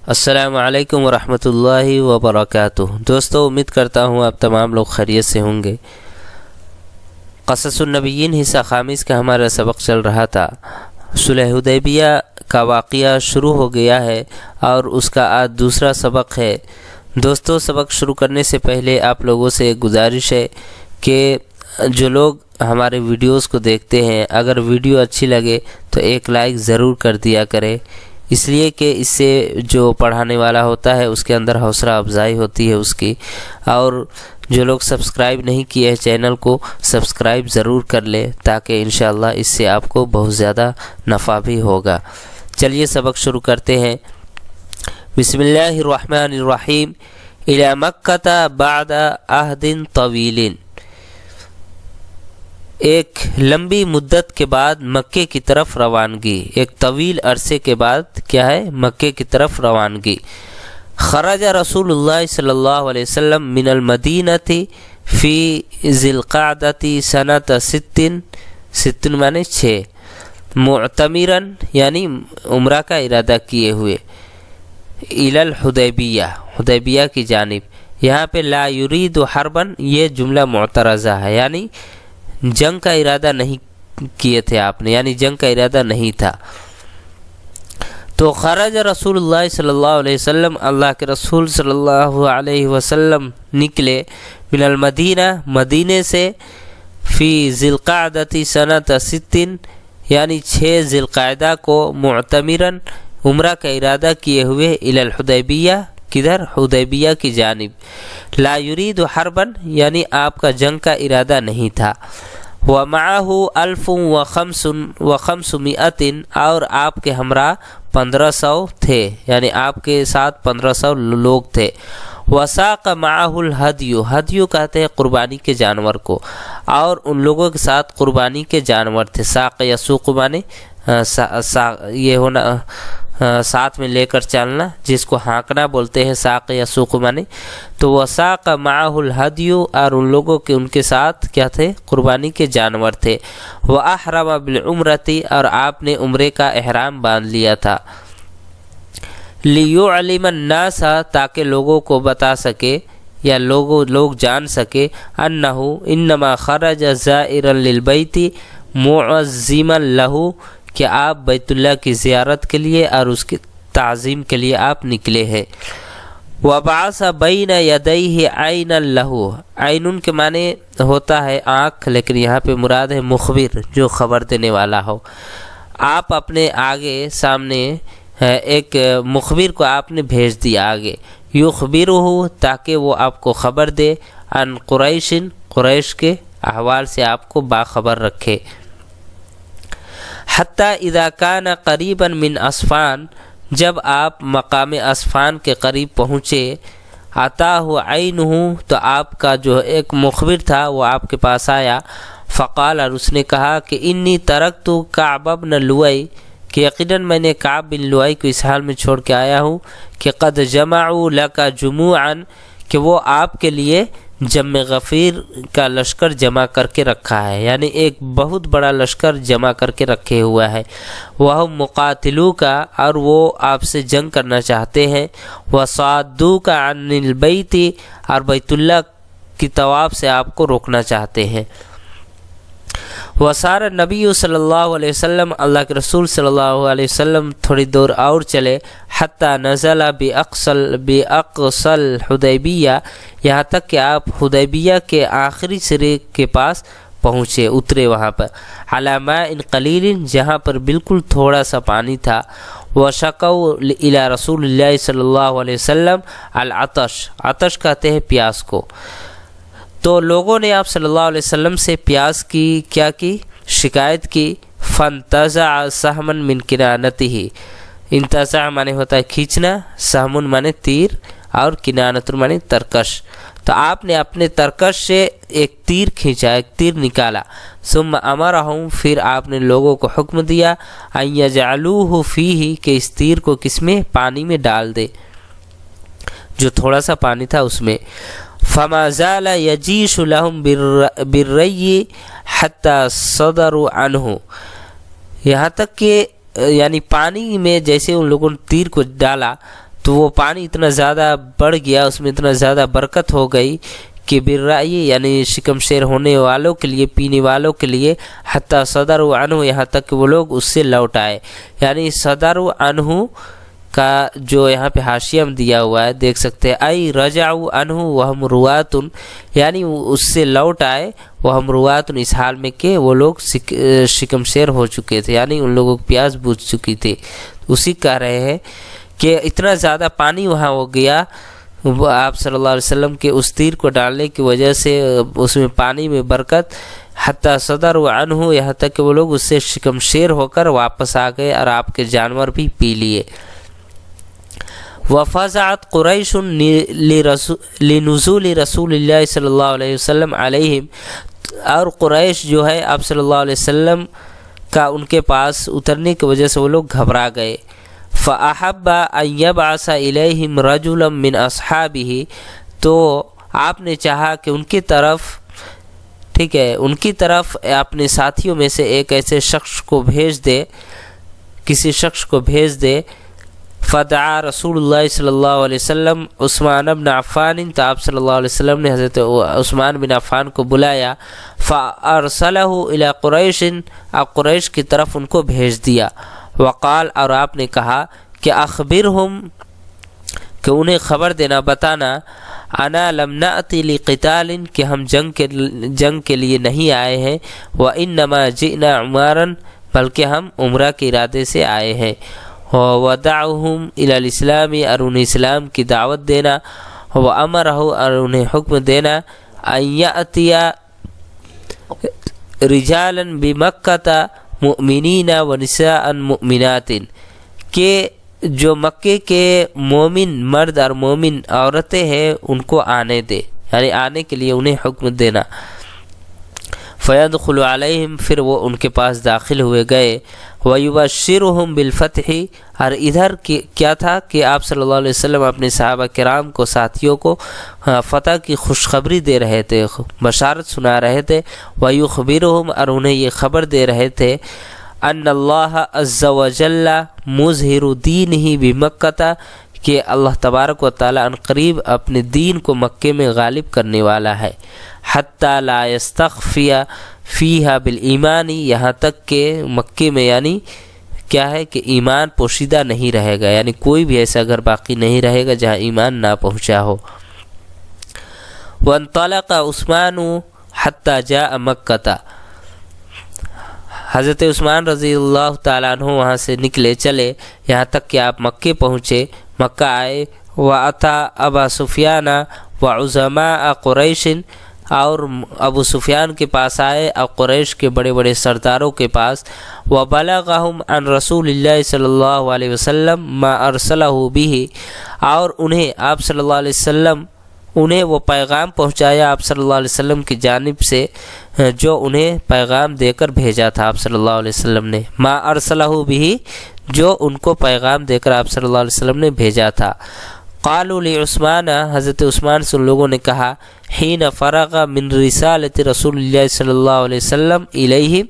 السلام علیکم ورحمۃ اللہ وبرکاتہ۔ دوستو، امید کرتا ہوں آپ تمام لوگ خیریت سے ہوں گے۔ قصص النبیین حصہ خامس کا ہمارا سبق چل رہا تھا۔ صلح حدیبیہ کا واقعہ شروع ہو گیا ہے اور اس کا آج دوسرا سبق ہے۔ دوستو، سبق شروع کرنے سے پہلے آپ لوگوں سے ایک گزارش ہے کہ جو لوگ ہمارے ویڈیوز کو دیکھتے ہیں، اگر ویڈیو اچھی لگے تو ایک لائک ضرور کر دیا کرے، اس لیے کہ اس سے جو پڑھانے والا ہوتا ہے اس کے اندر حوصلہ افزائی ہوتی ہے اس کی۔ اور جو لوگ سبسکرائب نہیں کیے ہیں چینل کو، سبسکرائب ضرور کر لے تاکہ انشاءاللہ اس سے آپ کو بہت زیادہ نفع بھی ہوگا۔ چلیے سبق شروع کرتے ہیں۔ بسم اللہ الرحمن الرحیم۔ الی مکہ بعد عہد طویل، ایک لمبی مدت کے بعد مکے کی طرف روانگی، ایک طویل عرصے کے بعد کیا ہے؟ مکے کی طرف روانگی۔ خرج رسول اللہ صلی اللہ علیہ وسلم من المدینہ فی ذی القعدۃ سنۃ ست مانے 6 معتمرا یعنی عمرہ کا ارادہ کیے ہوئے، الی الحدیبیہ، حدیبیہ کی جانب۔ یہاں پہ لا یرید حربا یہ جملہ معترضہ ہے، یعنی جنگ کا ارادہ نہیں کیے تھے آپ نے، یعنی جنگ کا ارادہ نہیں تھا۔ تو خرج رسول اللہ صلی اللہ علیہ وسلم، اللہ کے رسول صلی اللہ علیہ وسلم نکلے، من المدینہ، مدینے سے، فی ذی القعدۃ سنۃ 6 یعنی 6 ذی القعدہ کو، معتمرا عمرہ کا ارادہ کیے ہوئے، الی الحدیبیہ، کدھر؟ حدیبیہ کی جانب۔ لا یرید حربا یعنی آپ کا جنگ کا ارادہ نہیں تھا۔ ومعه 1500 اور آپ کے ہمراہ 1500 تھے، یعنی آپ کے ساتھ 1500 لوگ تھے۔ وساق معه الہدی، ہدی کہتے ہیں قربانی کے جانور کو، اور ان لوگوں کے ساتھ قربانی کے جانور تھے۔ ساق یسوق مانے یہ ہونا، ساتھ میں لے کر چلنا، جس کو ہانکنا بولتے ہیں، ساق یسوق مانے۔ تو وساق معه الہدی، اور ان لوگوں کے ان کے ساتھ کیا تھے؟ قربانی کے جانور تھے۔ واحرم بالعمرۃ، اور آپ نے عمرے کا احرام باندھ لیا تھا۔ لیعلم الناس، تاکہ لوگوں کو بتا سکے یا لوگ جان سکے، انہ انما خرج زائرا للبیت معظما لہ، کہ آپ بیت اللہ کی زیارت کے لیے اور اس کی تعظیم کے لیے آپ نکلے ہیں۔ وبعث بین یدیہ عینا لہ، عین کے معنی ہوتا ہے آنکھ، لیکن یہاں پہ مراد ہے مخبر، جو خبر دینے والا ہو۔ آپ اپنے آگے سامنے ایک مخبر کو آپ نے بھیج دیا آگے، یخبرہ تاکہ وہ آپ کو خبر دے، عن قریش، قریش کے احوال سے آپ کو باخبر رکھے۔ حتی اذا کان قریبا من اسفان، جب آپ مقام اسفان کے قریب پہنچے، اتاہ عینہ، تو آپ کا جو ایک مخبر تھا وہ آپ کے پاس آیا، فقال، اور اس نے کہا کہ انی ترکت کعب بن لؤی، کہ یقیناً میں نے کعب بن لؤی کو اس حال میں چھوڑ کے آیا ہوں کہ قد جمعوا لک جموعا، کہ وہ آپ کے لیے جمع غفیر کا لشکر جمع کر کے رکھا ہے، یعنی ایک بہت بڑا لشکر جمع کر کے رکھے ہوا ہے۔ وہ مقاتلوک، اور وہ آپ سے جنگ کرنا چاہتے ہیں۔ وصادوک عن البیت، اور بیت اللہ کی طواف سے آپ کو روکنا چاہتے ہیں۔ وسار نبی صلی اللہ علیہ وسلم، اللہ کے رسول صلی اللہ علیہ وسلم تھوڑی دور اور چلے، حتی نزل باقصى الحدیبیہ، یہاں تک کہ آپ حدیبیہ کے آخری سرے کے پاس پہنچے، اترے وہاں پر، علی ماء قلیل، جہاں پر بالکل تھوڑا سا پانی تھا۔ وشکوا الی رسول اللہ صلی اللہ علیہ وسلم العطش، عطش کہتے ہیں پیاس کو۔ تو لوگوں نے آپ صلی اللہ علیہ وسلم سے پیاس کی کیا کی؟ شکایت کی۔ فانتزع سہما من کنانتہ، انتزع مانے ہوتا ہے کھینچنا، سہم مانے تیر، اور کنانت مانے ترکش۔ تو آپ نے اپنے ترکش سے ایک تیر کھینچا، ایک تیر نکالا۔ ثم امرہم، پھر آپ نے لوگوں کو حکم دیا، ان یجعلوہ فیہ، کہ اس تیر کو کس میں؟ پانی میں ڈال دے، جو تھوڑا سا پانی تھا اس میں۔ فما زال یجیش لهم بالری حتی صدروا عنہ، یہاں تک کہ یعنی پانی میں جیسے ان لوگوں نے تیر کو ڈالا تو وہ پانی اتنا زیادہ بڑھ گیا، اس میں اتنا زیادہ برکت ہو گئی کہ بالرأی یعنی شکم شیر ہونے والوں کے لیے، پینے والوں کے لیے، حتیٰ صدروا عنہ، یہاں تک کہ وہ لوگ اس سے لوٹ آئے. یعنی صدروا عنہ کا جو یہاں پہ حاشیہ میں دیا ہوا ہے دیکھ سکتے ہیں، ای رجعوا عنہ وہم روات، یعنی اس سے لوٹ آئے، وہم روات، اس حال میں کہ وہ لوگ شکم شیر ہو چکے تھے، یعنی ان لوگوں کی پیاس بجھ چکی تھی. اسی کہہ رہے ہیں کہ اتنا زیادہ پانی وہاں ہو گیا، آپ صلی اللہ علیہ وسلم کے اس تیر کو ڈالنے کی وجہ سے اس میں پانی میں برکت، حتیٰ صدروا عنہ، یہاں تک کہ وہ لوگ اس سے شکم شیر ہو کر واپس آ گئے اور آپ کے جانور بھی پی لیے. وفزعت قریش لنزول رسول اللہ صلی اللہ علیہ وسلم علیہم، اور قریش جو ہے آپ صلی اللہ علیہ وسلم کا ان کے پاس اترنے کی وجہ سے وہ لوگ گھبرا گئے. فأحب ان يبعث إليهم رجلا من اصحابه، تو آپ نے چاہا کہ ان کی طرف، ٹھیک ہے، ان کی طرف اپنے ساتھیوں میں سے ایک ایسے شخص کو بھیج دے، کسی شخص کو بھیج دے. فدعا رسول اللہ صلی اللہ علیہ وسلم عثمان بن عفان، تو آپ صلی اللہ علیہ وسلم نے حضرت عثمان بن عفان کو بلایا. فارسلہ الی قریش، آپ قریش کی طرف ان کو بھیج دیا. وقال، اور آپ نے کہا کہ اخبرہم، کہ انہیں خبر دینا، بتانا، انا لم نأتی لقتال، کہ ہم جنگ کے لیے نہیں آئے ہیں، وانما جئنا عمرا، بلکہ ہم عمرہ کے ارادے سے آئے ہیں. ودعوہم الی الاسلام، اور انہیں اسلام کی دعوت دینا. وامرہ، اور انہیں حکم دینا، ان یأتی رجالا بمکہ مؤمنین ونساء مؤمنات، کہ جو مکے کے مومن مرد اور مومن عورتیں ہیں ان کو آنے دے، یعنی آنے کے لیے انہیں حکم دینا. فیدخل علیہم، پھر وہ ان کے پاس داخل ہوئے گئے. ویبشرہم بالفتح، اور ادھر کیا تھا کہ آپ صلی اللہ علیہ وسلم اپنے صحابہ کرام کو، ساتھیوں کو فتح کی خوشخبری دے رہے تھے، بشارت سنا رہے تھے. ویخبرہم، اور انہیں یہ خبر دے رہے تھے، ان اللہ عز وجل مظہر دینہ بمکہ، کہ اللہ تبارک و تعالی ان قریب اپنے دین کو مکے میں غالب کرنے والا ہے. حتی لا یستخفی فیہا بالایمان، یہاں تک کہ مکے میں یعنی کیا ہے کہ ایمان پوشیدہ نہیں رہے گا، یعنی کوئی بھی ایسا گھر باقی نہیں رہے گا جہاں ایمان نہ پہنچا ہو. وانطلق عثمان حتی جاء مکہ، حضرت عثمان رضی اللہ تعالیٰ عنہ وہاں سے نکلے، چلے، یہاں تک کہ آپ مکے پہنچے، مکہ آئے. وَأَتَى أَبَا سُفْيَانَ وَعُظَمَاءَ قُرَيْشٍ، اور ابو سفیان کے پاس آئے اور قریش کے بڑے بڑے سرداروں کے پاس. وَبَلَغَهُمْ عَنْ رَسُولِ اللَّهِ صلی اللہ علیہ وسلم مَا أَرْسَلَهُ بِهِ، اور انہیں آپ صلی اللہ علیہ وسلم انہیں وہ پیغام پہنچایا آپ صلی اللہ علیہ وسلم کی جانب سے جو انہیں پیغام دے کر بھیجا تھا آپ صلی اللہ علیہ وسلم نے. ما ارسلہ بھی، جو ان کو پیغام دے کر آپ صلی اللہ علیہ وسلم نے بھیجا تھا. قالوا لعثمان، حضرت عثمان سے ان لوگوں نے کہا، حین فرغ من رسالت رسول اللہ صلی اللہ علیہ وسلم الیہ،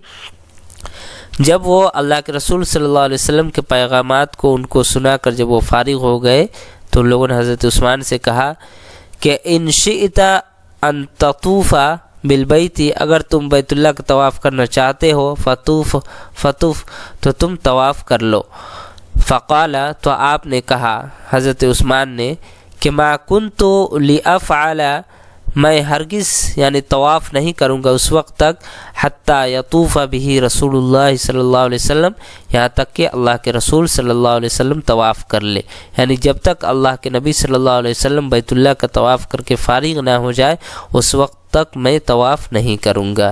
جب وہ اللہ کے رسول صلی اللہ علیہ وسلم کے پیغامات کو ان کو سنا کر جب وہ فارغ ہو گئے تو ان لوگوں نے حضرت عثمان سے کہا کہ ان شئت ان تطوف بالبیت، اگر تم بیت اللہ کا طواف کرنا چاہتے ہو، فتوف تو تم طواف کر لو. فقال، تو آپ نے کہا حضرت عثمان نے کہ ما کنت لافعل، میں ہرگز یعنی طواف نہیں کروں گا اس وقت تک، حتی یطوف به رسول اللہ صلی اللہ علیہ وسلم، یہاں تک کہ اللہ کے رسول صلی اللہ علیہ وسلم طواف کر لے، یعنی جب تک اللہ کے نبی صلی اللہ علیہ وسلم بیت اللہ کا طواف کر کے فارغ نہ ہو جائے اس وقت تک میں طواف نہیں کروں گا.